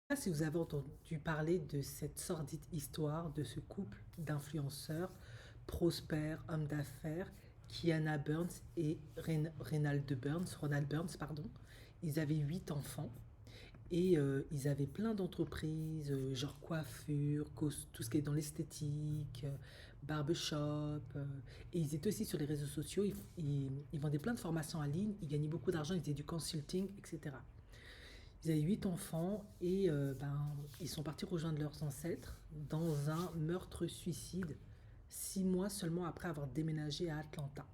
Sais pas si vous avez entendu parler de cette sordide histoire de ce couple d'influenceurs prospères, hommes d'affaires, Kiana Burns et Ronald Burns, pardon. Ils avaient 8 enfants et ils avaient plein d'entreprises, genre coiffure, tout ce qui est dans l'esthétique, barbershop. Et ils étaient aussi sur les réseaux sociaux, ils vendaient plein de formations en ligne, ils gagnaient beaucoup d'argent, ils faisaient du consulting, etc. Ils avaient 8 enfants et ils sont partis rejoindre leurs ancêtres dans un meurtre-suicide 6 mois seulement après avoir déménagé à Atlanta.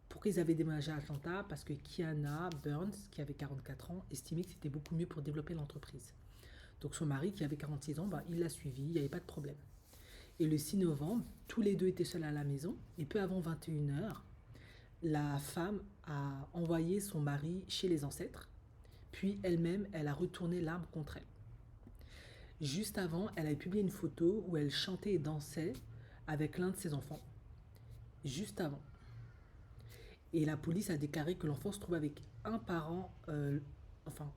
Pourquoi ils avaient déménagé à Atlanta? Parce que Kiana Burns, qui avait 44 ans, estimait que c'était beaucoup mieux pour développer l'entreprise. Donc son mari, qui avait 46 ans, il l'a suivi, il n'y avait pas de problème. Et le 6 novembre, tous les deux étaient seuls à la maison, et peu avant 21 heures, la femme a envoyé son mari chez les ancêtres, puis elle-même, elle a retourné l'arme contre elle. Juste avant, elle avait publié une photo où elle chantait et dansait avec l'un de ses enfants. Juste avant. Et la police a déclaré que l'enfant se trouvait avec un parent, enfin,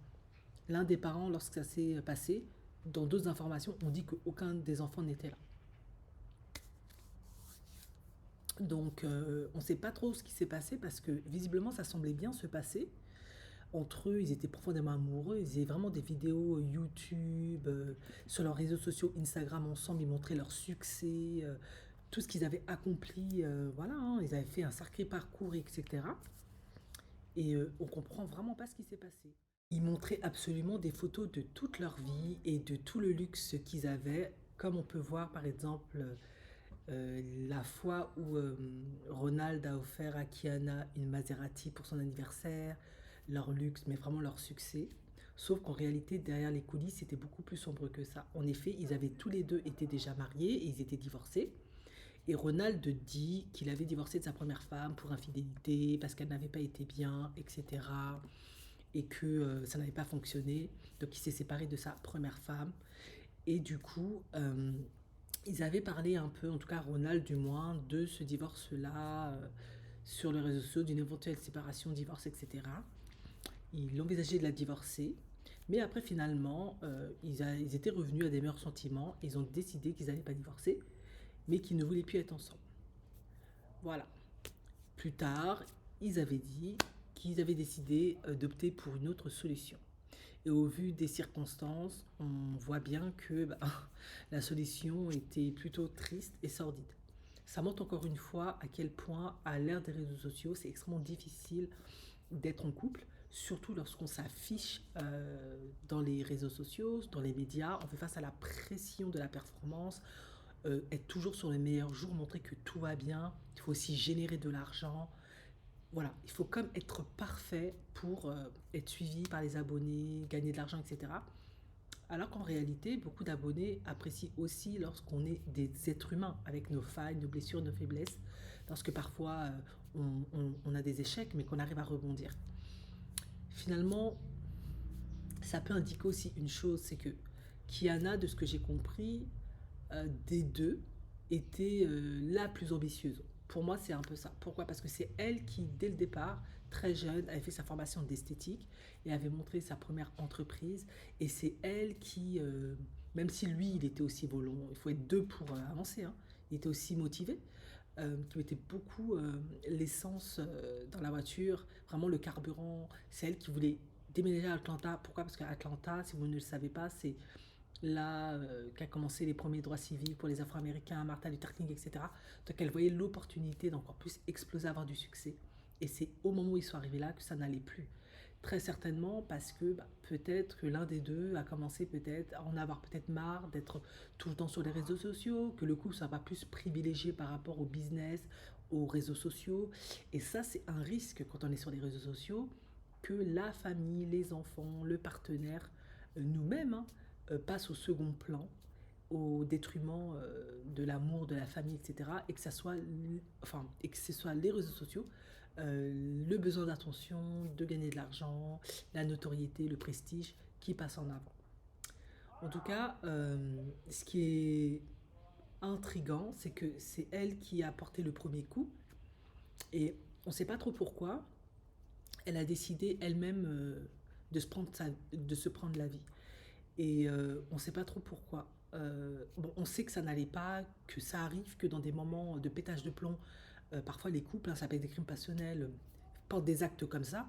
l'un des parents lorsque ça s'est passé. Dans d'autres informations, on dit qu'aucun des enfants n'était là. Donc, on ne sait pas trop ce qui s'est passé parce que visiblement, ça semblait bien se passer. Entre eux, ils étaient profondément amoureux. Ils faisaient vraiment des vidéos YouTube, sur leurs réseaux sociaux, Instagram ensemble. Ils montraient leur succès, tout ce qu'ils avaient accompli. Voilà, hein, ils avaient fait un sacré parcours, etc. Et on comprend vraiment pas ce qui s'est passé. Ils montraient absolument des photos de toute leur vie et de tout le luxe qu'ils avaient, comme on peut voir par exemple la fois où Ronald a offert à Kiana une Maserati pour son anniversaire, leur luxe, mais vraiment leur succès. Sauf qu'en réalité, derrière les coulisses, c'était beaucoup plus sombre que ça. En effet, ils avaient tous les deux été déjà mariés et ils étaient divorcés. Et Ronald dit qu'il avait divorcé de sa première femme pour infidélité, parce qu'elle n'avait pas été bien, etc. Et que ça n'avait pas fonctionné. Donc il s'est séparé de sa première femme. Et du coup, ils avaient parlé un peu, en tout cas Ronald du moins, de ce divorce-là sur les réseaux sociaux, d'une éventuelle séparation, divorce, etc. Il envisageait de la divorcer. Mais après, finalement, ils étaient revenus à des meilleurs sentiments. Ils ont décidé qu'ils n'allaient pas divorcer, mais qu'ils ne voulaient plus être ensemble. Voilà. Plus tard, ils avaient dit qu'ils avaient décidé d'opter pour une autre solution. Et au vu des circonstances, on voit bien que la solution était plutôt triste et sordide. Ça montre encore une fois à quel point, à l'ère des réseaux sociaux, c'est extrêmement difficile d'être en couple, surtout lorsqu'on s'affiche dans les réseaux sociaux, dans les médias. On fait face à la pression de la performance, être toujours sur les meilleurs jours, montrer que tout va bien. Il faut aussi générer de l'argent. Voilà, il faut comme être parfait pour être suivi par les abonnés, gagner de l'argent, etc. Alors qu'en réalité, beaucoup d'abonnés apprécient aussi lorsqu'on est des êtres humains, avec nos failles, nos blessures, nos faiblesses, lorsque parfois on a des échecs, mais qu'on arrive à rebondir. Finalement, ça peut indiquer aussi une chose, c'est que Kiana, de ce que j'ai compris, des deux, était la plus ambitieuse. Pour moi, c'est un peu ça. Pourquoi? Parce que c'est elle qui, dès le départ, très jeune, avait fait sa formation d'esthétique et avait montré sa première entreprise. Et c'est elle qui, même si lui, il était aussi volant, il faut être deux pour avancer, hein, il était aussi motivé, qui mettait beaucoup l'essence dans la voiture, vraiment le carburant. C'est elle qui voulait déménager à Atlanta. Pourquoi? Parce qu'à Atlanta, si vous ne le savez pas, c'est là qu'a commencé les premiers droits civils pour les Afro-Américains, Martin Luther King, etc. Donc elle voyait l'opportunité d'encore plus exploser, avoir du succès. Et c'est au moment où ils sont arrivés là que ça n'allait plus. Très certainement parce que peut-être que l'un des deux a commencé peut-être à en avoir peut-être marre d'être tout le temps sur les réseaux sociaux, que le couple soit pas plus privilégié par rapport au business, aux réseaux sociaux. Et ça, c'est un risque quand on est sur les réseaux sociaux, que la famille, les enfants, le partenaire, nous-mêmes, hein, passe au second plan au détriment de l'amour, de la famille, etc. Et que ça soit, enfin, et que ce soit les réseaux sociaux, le besoin d'attention, de gagner de l'argent, la notoriété, le prestige qui passe en avant. En tout cas, ce qui est intrigant, c'est que c'est elle qui a porté le premier coup et on ne sait pas trop pourquoi. Elle a décidé elle-même de se prendre la vie. Et on ne sait pas trop pourquoi. Bon, on sait que ça n'allait pas, que ça arrive que dans des moments de pétage de plomb, parfois les couples, hein, ça peut être des crimes passionnels, portent des actes comme ça.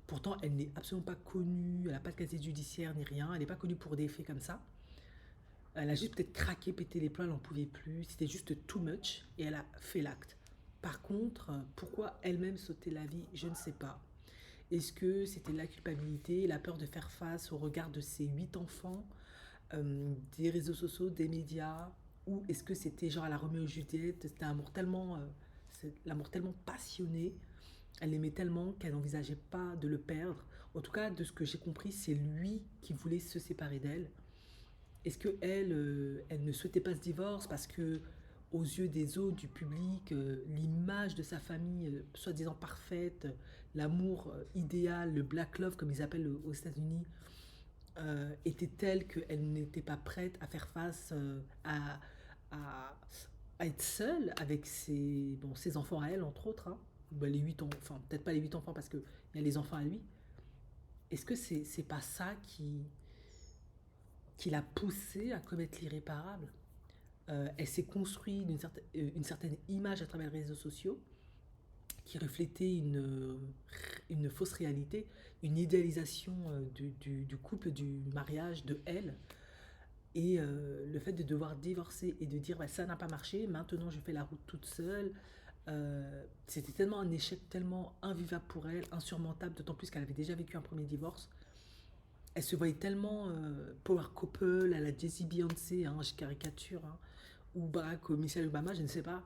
Pourtant, elle n'est absolument pas connue, elle n'a pas de casier judiciaire ni rien, elle n'est pas connue pour des faits comme ça. Elle a juste peut-être craqué, pété les plombs, elle n'en pouvait plus, c'était juste too much et elle a fait l'acte. Par contre, pourquoi elle-même sauter la vie, je ne sais pas. Est-ce que c'était la culpabilité, la peur de faire face au regard de ses 8 enfants, des réseaux sociaux, des médias, ou est-ce que c'était genre à la Roméo et Juliette, c'était un amour tellement, l'amour tellement passionné, elle l'aimait tellement qu'elle n'envisageait pas de le perdre. En tout cas, de ce que j'ai compris, c'est lui qui voulait se séparer d'elle. Est-ce que elle, elle ne souhaitait pas ce divorce parce que, aux yeux des autres, du public, l'image de sa famille, soi-disant parfaite, l'amour idéal, le black love comme ils appellent aux États-Unis, était telle qu'elle n'était pas prête à faire face à, à être seule avec ses enfants à elle, entre autres, hein. Ben, les 8 enfants, enfin peut-être pas les 8 enfants parce qu'il y a les enfants à lui. Est-ce que c'est pas ça qui l'a poussée à commettre l'irréparable? Elle s'est construite une certaine image à travers les réseaux sociaux qui reflétait une fausse réalité, une idéalisation du couple, du mariage, de elle. Et le fait de devoir divorcer et de dire bah, ça n'a pas marché, maintenant je fais la route toute seule, c'était tellement un échec, tellement invivable pour elle, insurmontable, d'autant plus qu'elle avait déjà vécu un premier divorce. Elle se voyait tellement power couple à la Jay-Z Beyoncé, hein, je caricature, hein, ou Barack ou Michelle Obama, je ne sais pas,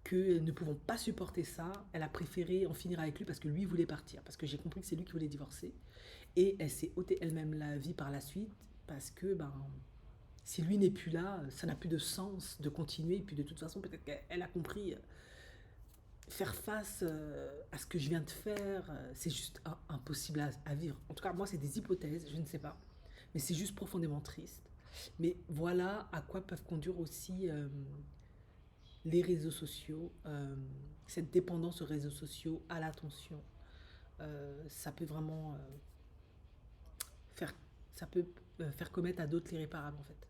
que ne pouvant pas supporter ça, elle a préféré en finir avec lui parce que lui voulait partir, parce que j'ai compris que c'est lui qui voulait divorcer. Et elle s'est ôté elle-même la vie par la suite parce que ben, si lui n'est plus là, ça n'a plus de sens de continuer. Et puis de toute façon, peut-être qu'elle a compris, faire face à ce que je viens de faire, c'est juste impossible à vivre. En tout cas, moi, c'est des hypothèses, je ne sais pas. Mais c'est juste profondément triste. Mais voilà à quoi peuvent conduire aussi les réseaux sociaux, cette dépendance aux réseaux sociaux, à l'attention. Ça peut vraiment faire, ça peut faire commettre à d'autres l'irréparable en fait.